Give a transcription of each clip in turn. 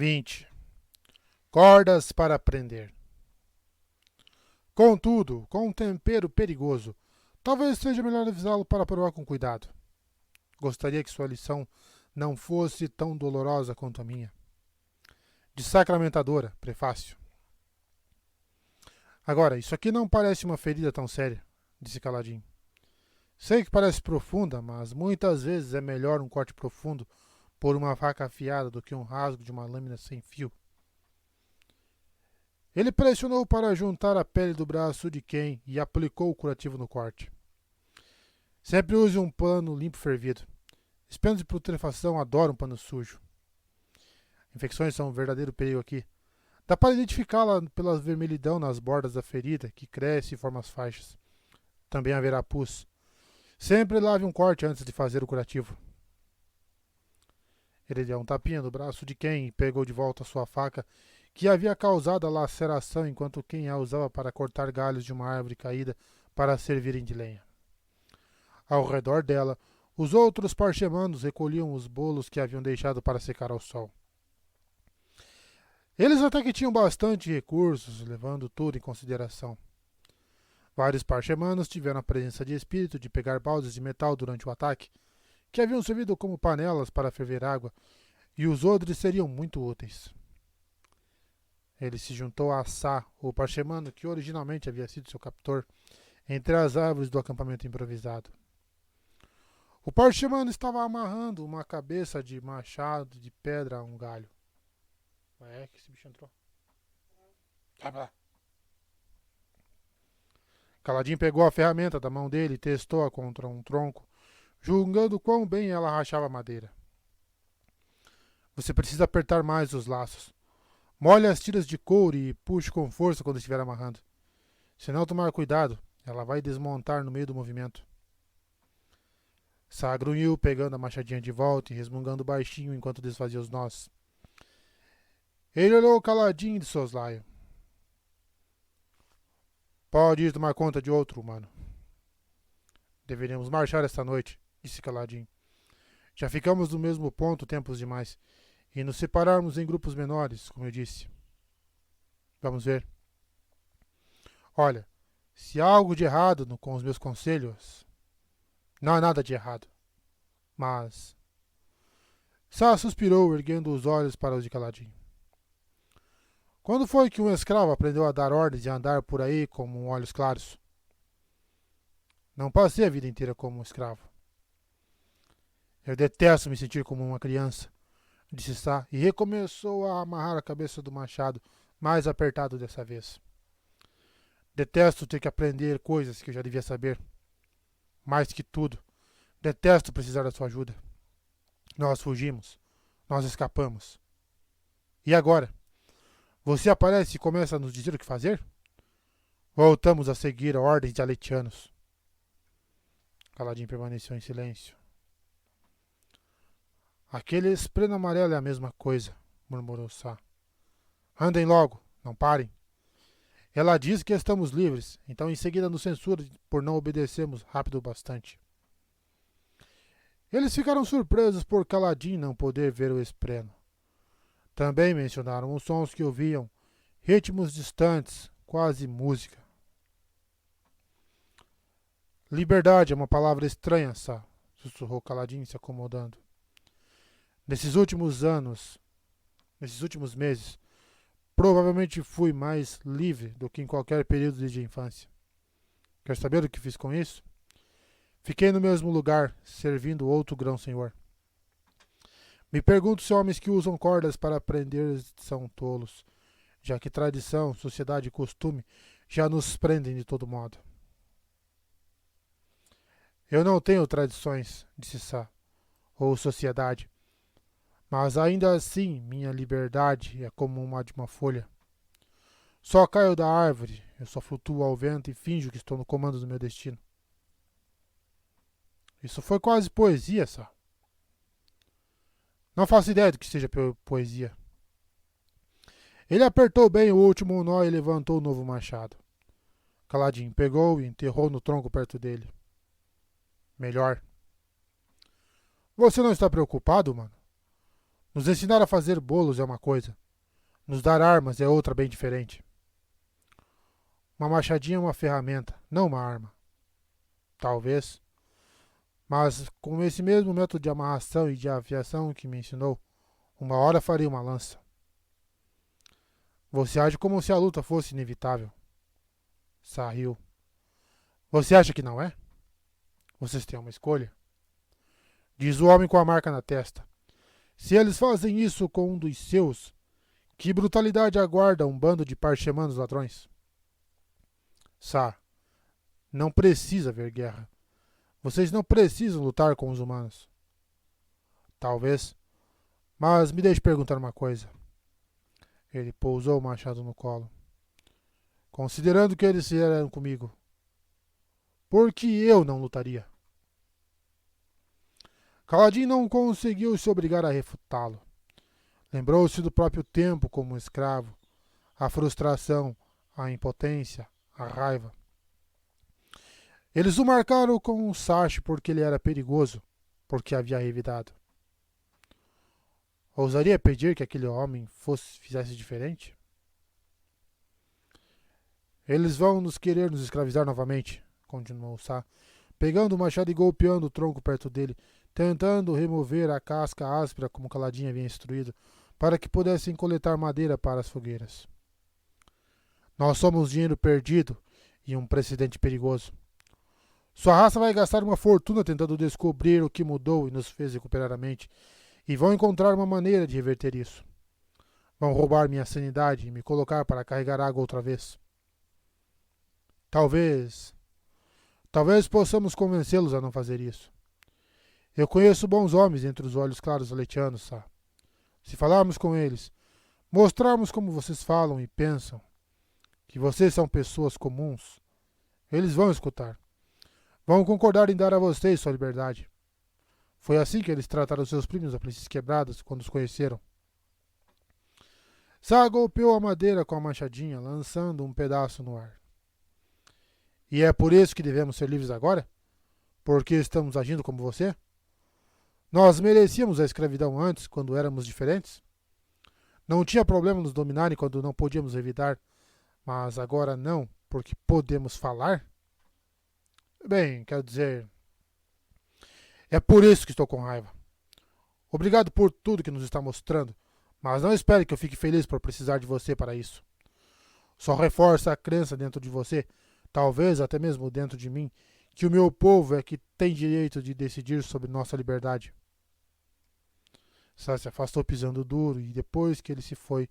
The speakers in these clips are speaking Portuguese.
20. Cordas para prender. Contudo, com um tempero perigoso, talvez seja melhor avisá-lo para provar com cuidado. Gostaria que sua lição não fosse tão dolorosa quanto a minha. De Sacramentadora, prefácio. Agora, isso aqui não parece uma ferida tão séria, disse Caladinho. Sei que parece profunda, mas muitas vezes é melhor um corte profundo por uma faca afiada do que um rasgo de uma lâmina sem fio. Ele pressionou para juntar a pele do braço de Ken e aplicou o curativo no corte. Sempre use um pano limpo fervido. Espenos de putrefação adoram pano sujo. Infecções são um verdadeiro perigo aqui. Dá para identificá-la pela vermelhidão nas bordas da ferida, que cresce e forma as faixas. Também haverá pus. Sempre lave um corte antes de fazer o curativo. Ele deu um tapinha no braço de Ken e pegou de volta sua faca, que havia causado a laceração enquanto Ken a usava para cortar galhos de uma árvore caída para servirem de lenha. Ao redor dela, os outros parchemanos recolhiam os bolos que haviam deixado para secar ao sol. Eles até que tinham bastante recursos, levando tudo em consideração. Vários parchemanos tiveram a presença de espírito de pegar baldes de metal durante o ataque, que haviam servido como panelas para ferver água, e os odres seriam muito úteis. Ele se juntou a Sá, o parchemano que originalmente havia sido seu captor, entre as árvores do acampamento improvisado. O parchemano estava amarrando uma cabeça de machado de pedra a um galho. É que esse bicho entrou. Vai pra lá. Caladinho pegou a ferramenta da mão dele e testou-a contra um tronco, julgando quão bem ela rachava a madeira. Você precisa apertar mais os laços. Molhe as tiras de couro e puxe com força quando estiver amarrando. Se não tomar cuidado, ela vai desmontar no meio do movimento. Sá grunhiu, pegando a machadinha de volta e resmungando baixinho enquanto desfazia os nós. Ele olhou Caladinho de soslaio. Pode ir tomar conta de outro humano. Deveríamos marchar esta noite, disse Caladinho. Já ficamos no mesmo ponto tempos demais, e nos separarmos em grupos menores, como eu disse. Vamos ver. Olha, se há algo de errado com os meus conselhos... Não há nada de errado. Mas... Sá suspirou, erguendo os olhos para os de Caladinho. Quando foi que um escravo aprendeu a dar ordens e a andar por aí como olhos claros? Não passei a vida inteira como um escravo. Eu detesto me sentir como uma criança, disse Sá, e recomeçou a amarrar a cabeça do machado, mais apertado dessa vez. Detesto ter que aprender coisas que eu já devia saber. Mais que tudo, detesto precisar da sua ajuda. Nós fugimos. Nós escapamos. E agora? Você aparece e começa a nos dizer o que fazer? Voltamos a seguir ordens de aletianos. Caladinho permaneceu em silêncio. Aquele espreno amarelo é a mesma coisa, murmurou Sá. Andem logo, não parem. Ela diz que estamos livres, então em seguida nos censura por não obedecermos rápido o bastante. Eles ficaram surpresos por Caladinho não poder ver o espreno. Também mencionaram os sons que ouviam, ritmos distantes, quase música. Liberdade é uma palavra estranha, Sá, sussurrou Caladinho, se acomodando. Nesses últimos meses, provavelmente fui mais livre do que em qualquer período de infância. Quer saber o que fiz com isso? Fiquei no mesmo lugar, servindo outro grão-senhor. Me pergunto se homens que usam cordas para prender são tolos, já que tradição, sociedade e costume já nos prendem de todo modo. Eu não tenho tradições, disse Sá, ou sociedade, mas ainda assim minha liberdade é como uma de uma folha. Só caio da árvore, eu só flutuo ao vento e finjo que estou no comando do meu destino. Isso foi quase poesia, Sá. Não faço ideia do que seja poesia. Ele apertou bem o último nó e levantou o novo machado. Caladinho pegou e enterrou no tronco perto dele. Melhor. Você não está preocupado, mano? Nos ensinar a fazer bolos é uma coisa, nos dar armas é outra bem diferente. Uma machadinha é uma ferramenta, não uma arma. Talvez. Mas com esse mesmo método de amarração e de afiação que me ensinou, uma hora faria uma lança. Você age como se a luta fosse inevitável. Sarriu. Você acha que não é? Vocês têm uma escolha. Diz o homem com a marca na testa. Se eles fazem isso com um dos seus, que brutalidade aguarda um bando de parchemanos ladrões? Sá, não precisa haver guerra. Vocês não precisam lutar com os humanos. Talvez. Mas me deixe perguntar uma coisa. Ele pousou o machado no colo. Considerando que eles fizeram comigo, por que eu não lutaria? Kaladin não conseguiu se obrigar a refutá-lo. Lembrou-se do próprio tempo como escravo, a frustração, a impotência, a raiva. Eles o marcaram com um sache porque ele era perigoso, porque havia revidado. Ousaria pedir que aquele homem fizesse diferente? Eles vão nos querer nos escravizar novamente, continuou Sá, pegando o machado e golpeando o tronco perto dele, tentando remover a casca áspera como Kaladin havia instruído, para que pudessem coletar madeira para as fogueiras. Nós somos dinheiro perdido e um precedente perigoso. Sua raça vai gastar uma fortuna tentando descobrir o que mudou e nos fez recuperar a mente, e vão encontrar uma maneira de reverter isso. Vão roubar minha sanidade e me colocar para carregar água outra vez. Talvez possamos convencê-los a não fazer isso. Eu conheço bons homens entre os olhos claros aletianos, Sá. Se falarmos com eles, mostrarmos como vocês falam e pensam, que vocês são pessoas comuns, eles vão escutar. Vão concordar em dar a vocês sua liberdade. Foi assim que eles trataram seus primos da Planícies Quebradas quando os conheceram. Sá golpeou a madeira com a machadinha, lançando um pedaço no ar. E é por isso que devemos ser livres agora? Porque estamos agindo como você? Nós merecíamos a escravidão antes, quando éramos diferentes? Não tinha problema nos dominarem quando não podíamos revidar, mas agora não, porque podemos falar? Bem, quero dizer, é por isso que estou com raiva. Obrigado por tudo que nos está mostrando, mas não espere que eu fique feliz por precisar de você para isso. Só reforça a crença dentro de você, talvez até mesmo dentro de mim, que o meu povo é que tem direito de decidir sobre nossa liberdade. Sá se afastou pisando duro e depois que ele se foi,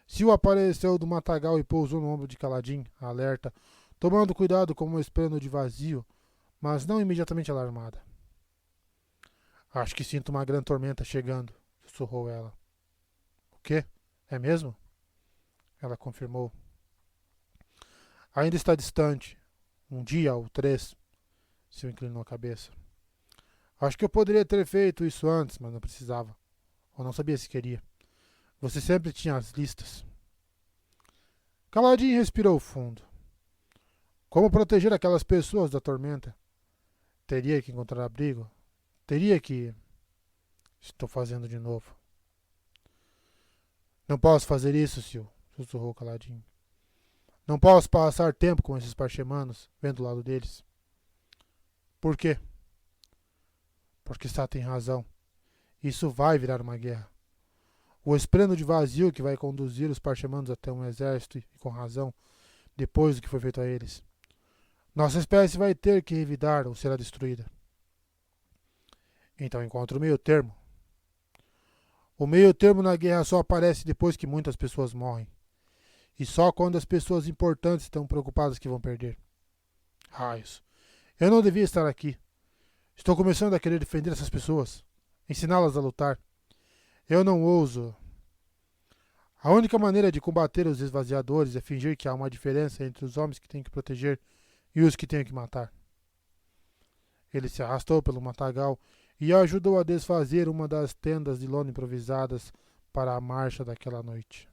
Sil apareceu do matagal e pousou no ombro de Kaladin, alerta, tomando cuidado como esperando de vazio, mas não imediatamente alarmada. Acho que sinto uma grande tormenta chegando, sussurrou ela. O quê? É mesmo? Ela confirmou. Ainda está distante. Um dia ou 3. Sil inclinou a cabeça. Acho que eu poderia ter feito isso antes, mas não precisava. Ou não sabia se queria. Você sempre tinha as listas. Kaladin respirou fundo. Como proteger aquelas pessoas da tormenta? Teria que encontrar abrigo? Teria que... Estou fazendo de novo. Não posso fazer isso, Sil, sussurrou Kaladin. Não posso passar tempo com esses parchemanos, vendo o lado deles. Por quê? Porque Sá tem razão. Isso vai virar uma guerra. O esplêndido de vazio que vai conduzir os parchemanos até um exército, e com razão, depois do que foi feito a eles. Nossa espécie vai ter que revidar ou será destruída. Então encontre o meio termo. O meio termo na guerra só aparece depois que muitas pessoas morrem. E só quando as pessoas importantes estão preocupadas que vão perder. Raios. Eu não devia estar aqui. Estou começando a querer defender essas pessoas. Ensiná-las a lutar. Eu não ouso. A única maneira de combater os esvaziadores é fingir que há uma diferença entre os homens que têm que proteger e os que têm que matar. Ele se arrastou pelo matagal e ajudou a desfazer uma das tendas de lona improvisadas para a marcha daquela noite.